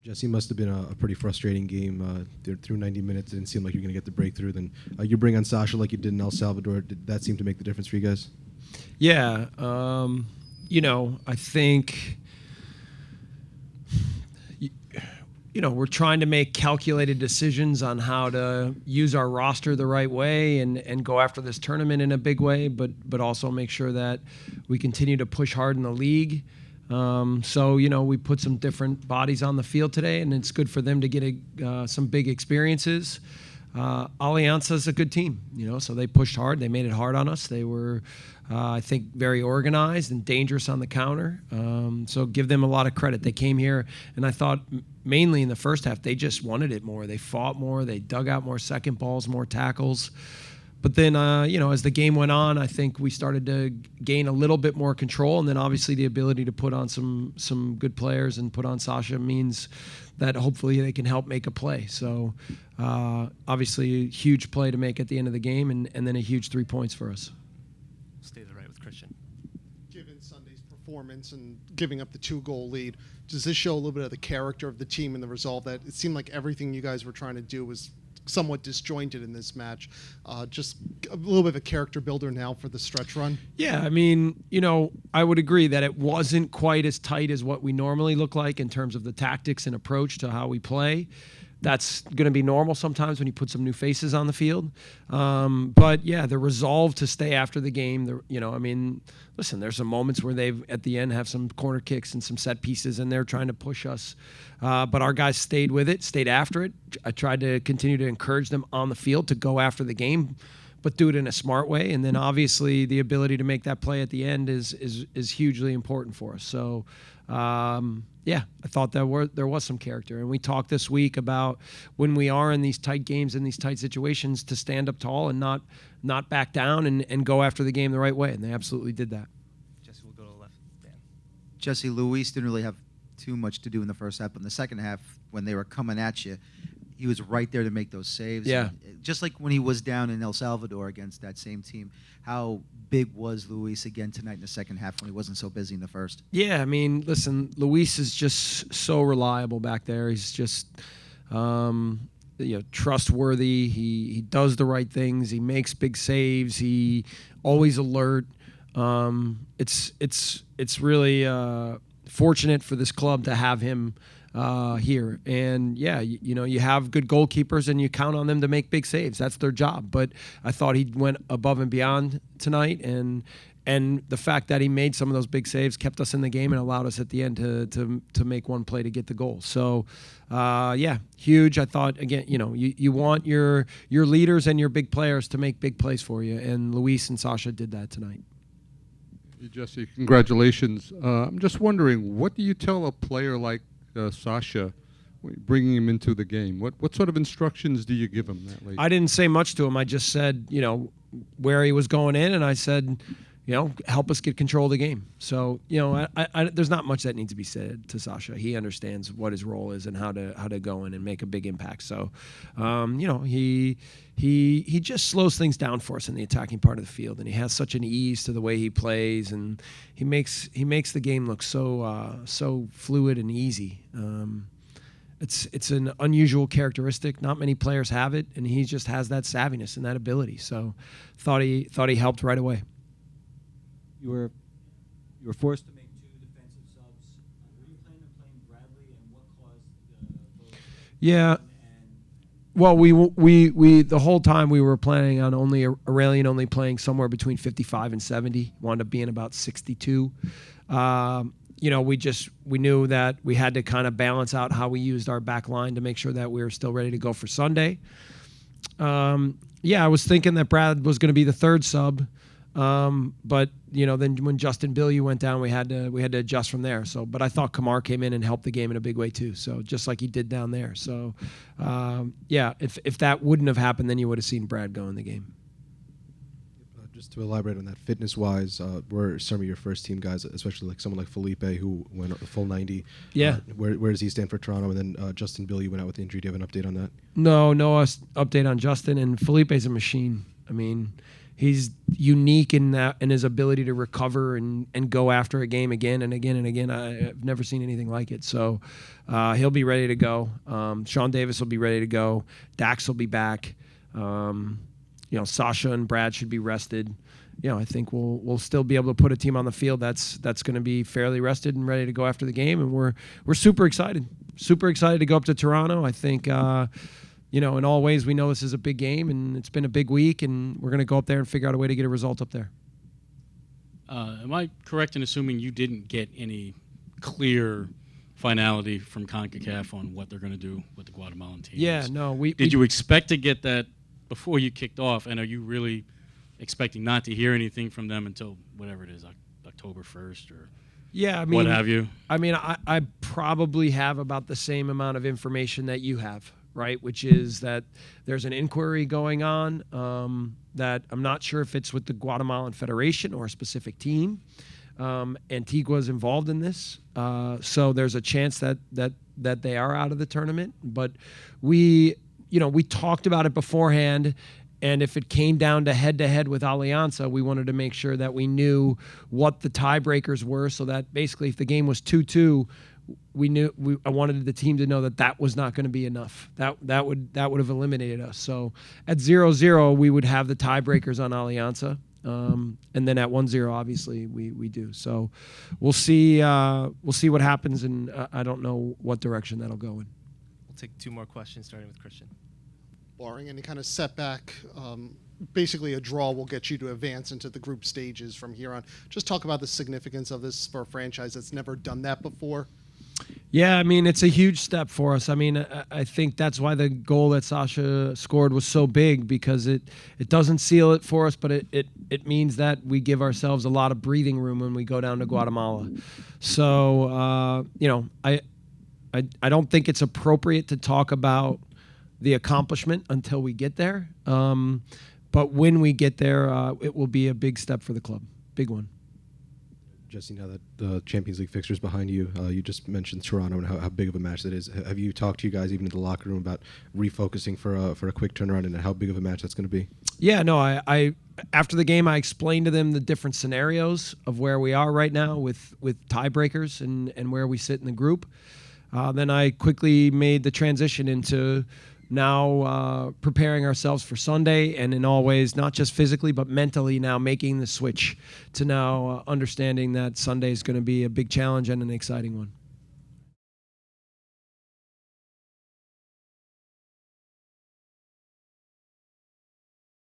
Jesse, must have been a pretty frustrating game. Through 90 minutes, it didn't seem like you were going to get the breakthrough. Then you bring on Sasha like you did in El Salvador. Did that seem to make the difference for you guys? Yeah, I think, we're trying to make calculated decisions on how to use our roster the right way and go after this tournament in a big way, but also make sure that we continue to push hard in the league. So we put some different bodies on the field today, and it's good for them to get some big experiences. Alianza is a good team, so they pushed hard. They made it hard on us. They were, I think, very organized and dangerous on the counter. So give them a lot of credit. They came here, and I thought mainly in the first half, they just wanted it more. They fought more. They dug out more second balls, more tackles. But then, as the game went on, I think we started to gain a little bit more control, and then obviously the ability to put on some good players and put on Sasha means that hopefully they can help make a play. So obviously a huge play to make at the end of the game, and then a huge 3 points for us. Stay to the right with Christian. Given Sunday's performance and giving up the 2-goal lead, does this show a little bit of the character of the team and the resolve that it seemed like everything you guys were trying to do was somewhat disjointed in this match? Just a little bit of a character builder now for the stretch run? Yeah, I mean, I would agree that it wasn't quite as tight as what we normally look like in terms of the tactics and approach to how we play. That's going to be normal sometimes when you put some new faces on the field. But yeah, the resolve to stay after the game, listen, there's some moments where they've at the end have some corner kicks and some set pieces, and they're trying to push us. But our guys stayed with it, stayed after it. I tried to continue to encourage them on the field to go after the game, but do it in a smart way. And then obviously the ability to make that play at the end is hugely important for us. So yeah, I thought there was some character. And we talked this week about when we are in these tight games, in these tight situations, to stand up tall and not back down and go after the game the right way. And they absolutely did that. Jesse, we'll go to the left. Dan. Jesse, Luis didn't really have too much to do in the first half, but in the second half, when they were coming at you, he was right there to make those saves. Yeah. Just like when he was down in El Salvador against that same team. How big was Luis again tonight in the second half when he wasn't so busy in the first? Yeah, I mean, listen, Luis is just so reliable back there. He's just trustworthy. He does the right things. He makes big saves. He always alert. It's really fortunate for this club to have him here. And yeah, you have good goalkeepers and you count on them to make big saves. That's their job. But I thought he went above and beyond tonight, and the fact that he made some of those big saves kept us in the game and allowed us at the end to make one play to get the goal. So yeah, huge. I thought, again, you want your leaders and your big players to make big plays for you, and Luis and Sasha did that tonight. Jesse, congratulations. I'm just wondering, what do you tell a player like Sasha, bringing him into the game? What sort of instructions do you give him that late? I didn't say much to him. I just said, where he was going in, and I said, help us get control of the game. So, there's not much that needs to be said to Sasha. He understands what his role is and how to go in and make a big impact. So, he just slows things down for us in the attacking part of the field, and he has such an ease to the way he plays, and he makes the game look so fluid and easy. It's an unusual characteristic. Not many players have it, and he just has that savviness and that ability. So, thought he helped right away. You were forced to make 2 defensive subs. Were you planning on playing Bradley, and what caused both? Yeah. Well, we the whole time we were planning on Aurelian only playing somewhere between 55 and 70. Wound up being about 62. We knew that we had to kind of balance out how we used our back line to make sure that we were still ready to go for Sunday. I was thinking that Brad was going to be the 3rd sub. But then when Justin Billieu went down, we had to adjust from there. So, but I thought Kamar came in and helped the game in a big way too. So just like he did down there. So, if that wouldn't have happened, then you would have seen Brad go in the game. Just to elaborate on that, fitness-wise, were some of your first-team guys, especially like someone like Felipe, who went a full 90? Yeah. Where does he stand for Toronto? And then Justin Billieu went out with injury. Do you have an update on that? No update on Justin. And Felipe's a machine. I mean, he's unique in his ability to recover and go after a game again and again and again. I've never seen anything like it. So he'll be ready to go. Sean Davis will be ready to go. Dax will be back. Sasha and Brad should be rested. I think we'll still be able to put a team on the field that's going to be fairly rested and ready to go after the game. And we're super excited to go up to Toronto. I think in all ways we know this is a big game and it's been a big week, and we're going to go up there and figure out a way to get a result up there. Am I correct in assuming you didn't get any clear finality from CONCACAF on what they're going to do with the Guatemalan team? Yeah, no. Did you expect to get that before you kicked off, and are you really expecting not to hear anything from them until whatever it is, October 1st or what have you? I mean, I probably have about the same amount of information that you have, right? Which is that there's an inquiry going on that I'm not sure if it's with the Guatemalan Federation or a specific team. Antigua's involved in this, so there's a chance that they are out of the tournament. But we talked about it beforehand. And if it came down to head-to-head with Alianza, we wanted to make sure that we knew what the tiebreakers were, so that basically if the game was 2-2, I wanted the team to know that was not going to be enough. That would have eliminated us. So at 0-0, we would have the tiebreakers on Alianza, and then at 1-0, obviously we do. So we'll see what happens, and I don't know what direction that'll go in. We'll take 2 more questions, starting with Christian. Barring any kind of setback, basically a draw will get you to advance into the group stages from here on. Just talk about the significance of this for a franchise that's never done that before. Yeah, I mean, it's a huge step for us. I mean, I think that's why the goal that Sasha scored was so big, because it doesn't seal it for us, but it means that we give ourselves a lot of breathing room when we go down to Guatemala. So, I don't think it's appropriate to talk about the accomplishment until we get there. But when we get there, it will be a big step for the club. Big one. Jesse, now that the Champions League fixture's behind you, you just mentioned Toronto and how big of a match that is. Have you talked to you guys even in the locker room about refocusing for a quick turnaround and how big of a match that's going to be? Yeah, no, I after the game, I explained to them the different scenarios of where we are right now with tiebreakers and where we sit in the group. Then I quickly made the transition into now preparing ourselves for Sunday, and in all ways, not just physically, but mentally now making the switch to now understanding that Sunday is going to be a big challenge and an exciting one.